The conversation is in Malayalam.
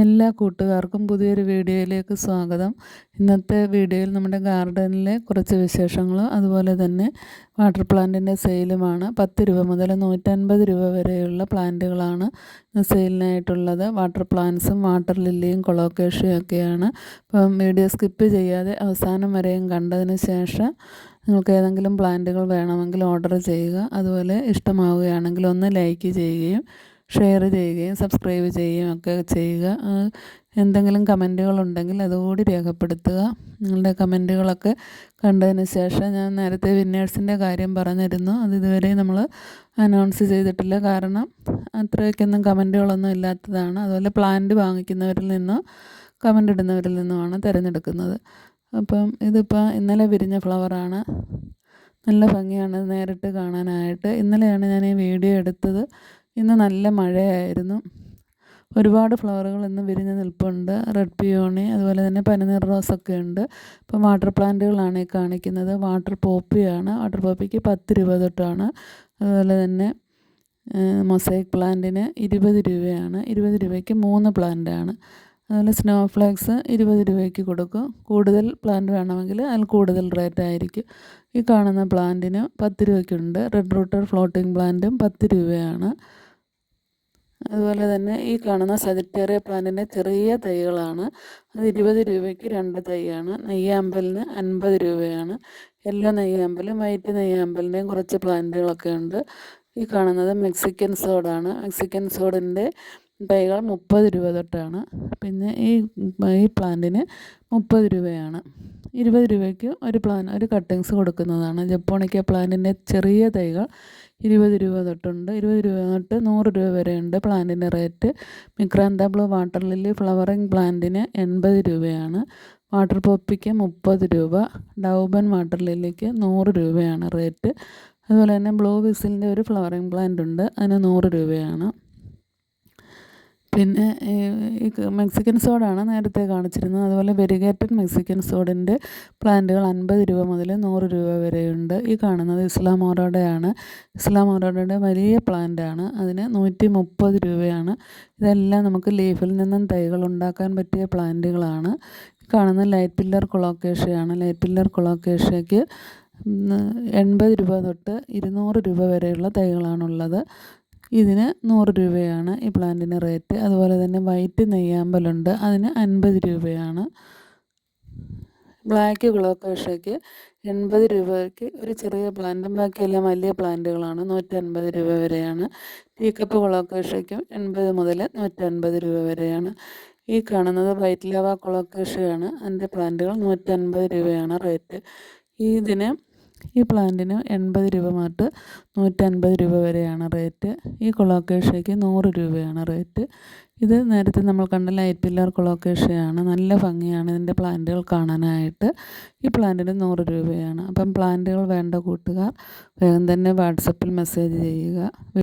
എല്ലാ കൂട്ടുകാർക്കും പുതിയൊരു വീഡിയോയിലേക്ക് സ്വാഗതം. ഇന്നത്തെ വീഡിയോയിൽ നമ്മുടെ ഗാർഡനിലെ കുറച്ച് വിശേഷങ്ങളും അതുപോലെ തന്നെ വാട്ടർ പ്ലാന്റിൻ്റെ സെയിലുമാണ്. 10 രൂപ മുതൽ 150 രൂപ വരെയുള്ള പ്ലാന്റുകളാണ് സെയിലിനായിട്ടുള്ളത്. വാട്ടർ പ്ലാന്റ്സും വാട്ടർ ലില്ലിയും കൊളോക്കേഷ്യയും ഒക്കെയാണ്. അപ്പം വീഡിയോ സ്കിപ്പ് ചെയ്യാതെ അവസാനം വരെയും കണ്ടതിന് ശേഷം നിങ്ങൾക്ക് ഏതെങ്കിലും പ്ലാന്റുകൾ വേണമെങ്കിൽ ഓർഡർ ചെയ്യുക. അതുപോലെ ഇഷ്ടമാവുകയാണെങ്കിൽ ഒന്ന് ലൈക്ക് ചെയ്യുകയും ഷെയർ ചെയ്യുകയും സബ്സ്ക്രൈബ് ചെയ്യുകയും ഒക്കെ ചെയ്യുക. എന്തെങ്കിലും കമൻറ്റുകളുണ്ടെങ്കിൽ അതുകൂടി രേഖപ്പെടുത്തുക. നിങ്ങളുടെ കമൻറ്റുകളൊക്കെ കണ്ടതിന് ശേഷം ഞാൻ നേരത്തെ വിന്നേഴ്സിൻ്റെ കാര്യം പറഞ്ഞിരുന്നു. അത് ഇതുവരെ നമ്മൾ അനൗൺസ് ചെയ്തിട്ടില്ല, കാരണം അത്രയ്ക്കൊന്നും കമൻറ്റുകളൊന്നും ഇല്ലാത്തതാണ്. അതുപോലെ പ്ലാന്റ് വാങ്ങിക്കുന്നവരിൽ നിന്നോ കമൻ്റ് ഇടുന്നവരിൽ നിന്നുമാണ് തിരഞ്ഞെടുക്കുന്നത്. അപ്പം ഇതിപ്പോൾ ഇന്നലെ വിരിഞ്ഞ ഫ്ലവറാണ്. നല്ല ഭംഗിയാണ് നേരിട്ട് കാണാനായിട്ട്. ഇന്നലെയാണ് ഞാൻ ഈ വീഡിയോ എടുത്തത്. ഇന്ന് നല്ല മഴയായിരുന്നു. ഒരുപാട് ഫ്ലവറുകൾ ഇന്ന് വിരിഞ്ഞ് നിൽപ്പുണ്ട്. റെഡ് പിയോണി, അതുപോലെ തന്നെ പനിനീർ റോസൊക്കെ ഉണ്ട്. ഇപ്പം വാട്ടർ പ്ലാന്റുകളാണ് ഈ കാണിക്കുന്നത്. വാട്ടർ പോപ്പിയാണ്. വാട്ടർ പോപ്പിക്ക് 10 രൂപ തൊട്ടാണ്. അതുപോലെ തന്നെ മൊസൈക്ക് പ്ലാന്റിന് 20 രൂപയാണ്. 20 രൂപയ്ക്ക് 3 പ്ലാന്റാണ്. അതുപോലെ സ്നോ ഫ്ലേക്സ് 20 രൂപയ്ക്ക് കൊടുക്കും. കൂടുതൽ പ്ലാന്റ് വേണമെങ്കിൽ അതിൽ കൂടുതൽ റേറ്റ് ആയിരിക്കും. ഈ കാണുന്ന പ്ലാന്റിന് 10 രൂപയ്ക്കുണ്ട്. റെഡ് റൂട്ടഡ് ഫ്ലോട്ടിംഗ് പ്ലാന്റും 10 രൂപയാണ്. അതുപോലെ തന്നെ ഈ കാണുന്ന സജിറ്റേറിയ പ്ലാന്റിൻ്റെ ചെറിയ തൈകളാണ്. അത് 20 രൂപയ്ക്ക് 2 തൈയാണ്. നെയ്യാമ്പലിന് 50 രൂപയാണ്. യെല്ലോ നെയ്യാമ്പലും വൈറ്റ് നെയ്യാമ്പലിൻ്റെയും കുറച്ച് പ്ലാന്റുകളൊക്കെ ഉണ്ട്. ഈ കാണുന്നത് മെക്സിക്കൻ സോഡാണ്. മെക്സിക്കൻ സോഡിൻ്റെ തൈകൾ 30 രൂപ തൊട്ടാണ്. പിന്നെ ഈ പ്ലാന്റിന് 30 രൂപയാണ്. 20 രൂപയ്ക്ക് ഒരു കട്ടിങ്സ് കൊടുക്കുന്നതാണ്. ജപ്പോണിക്ക പ്ലാന്റിൻ്റെ ചെറിയ തൈകൾ 20 രൂപ തൊട്ടുണ്ട്. 20 രൂപ തൊട്ട് 100 രൂപ വരെയുണ്ട് പ്ലാന്റിൻ്റെ rate. Micrantha blue water lily flowering പ്ലാന്റിന് 80 രൂപയാണ്. വാട്ടർ പോപ്പിക്ക് 30 രൂപ. ഡൗബൻ വാട്ടർ ലില്ലിക്ക് 100 രൂപയാണ് റേറ്റ്. അതുപോലെ തന്നെ ബ്ലൂ വിസിലിൻ്റെ ഒരു ഫ്ലവറിങ് പ്ലാന്റ് ഉണ്ട്, അതിന് 100 രൂപയാണ്. പിന്നെ ഈ മെക്സിക്കൻ സോഡാണ് നേരത്തെ കാണിച്ചിരുന്നത്. അതുപോലെ വെരിഗേറ്റഡ് മെക്സിക്കൻ സോഡിൻ്റെ പ്ലാന്റുകൾ 50 രൂപ മുതൽ 100 രൂപ വരെയുണ്ട്. ഈ കാണുന്നത് ഇസ്ലാമോറോഡയാണ്. ഇസ്ലാമോറോഡയുടെ വലിയ പ്ലാന്റാണ്. അതിന് 130 രൂപയാണ്. ഇതെല്ലാം നമുക്ക് ലീഫിൽ നിന്നും തൈകൾ ഉണ്ടാക്കാൻ പറ്റിയ പ്ലാന്റുകളാണ്. ഈ കാണുന്ന ലൈറ്റ് പില്ലർ കൊളോക്കേഷ്യയാണ്. ലൈറ്റ് പില്ലർ കൊളോക്കേഷ്യയ്ക്ക് 80 രൂപ തൊട്ട് 200 രൂപ വരെയുള്ള തൈകളാണുള്ളത്. ഇതിന് 100 രൂപയാണ് ഈ പ്ലാന്റിന് റേറ്റ്. അതുപോലെ തന്നെ വൈറ്റ് നെയ്യാമ്പലുണ്ട്, അതിന് 50 രൂപയാണ്. ബ്ലാക്ക് കൊളോക്കേഷ്യയ്ക്ക് 80 രൂപയ്ക്ക് ഒരു ചെറിയ പ്ലാന്റും ബാക്കിയെല്ലാം വലിയ പ്ലാന്റുകളാണ്. 150 രൂപ വരെയാണ്. ടീക്കപ്പ് കൊളോക്കേഷ്യയ്ക്കും 80 മുതൽ 150 രൂപ വരെയാണ്. ഈ കാണുന്നത് വൈറ്റ് ലവ കൊളോക്കേഷ്യയാണ്. അതിൻ്റെ പ്ലാന്റുകൾ 150 രൂപയാണ് റേറ്റ്. ഈ പ്ലാന്റിന് 80 രൂപ മുതൽ 150 രൂപ വരെയാണ് റേറ്റ്. ഈ കൊളോക്കേഷ്യയ്ക്ക് 100 രൂപയാണ് റേറ്റ്. ഇത് നേരത്തെ നമ്മൾ കണ്ട ലൈറ്റ് പില്ലർ കൊളോക്കേഷ്യയാണ്. നല്ല ഭംഗിയാണ് ഇതിൻ്റെ പ്ലാന്റുകൾ കാണാനായിട്ട്. ഈ പ്ലാന്റിന് 100 രൂപയാണ്. അപ്പം പ്ലാന്റുകൾ വേണ്ട കൂട്ടുകാർ വേഗം തന്നെ വാട്സപ്പിൽ മെസ്സേജ് ചെയ്യുക.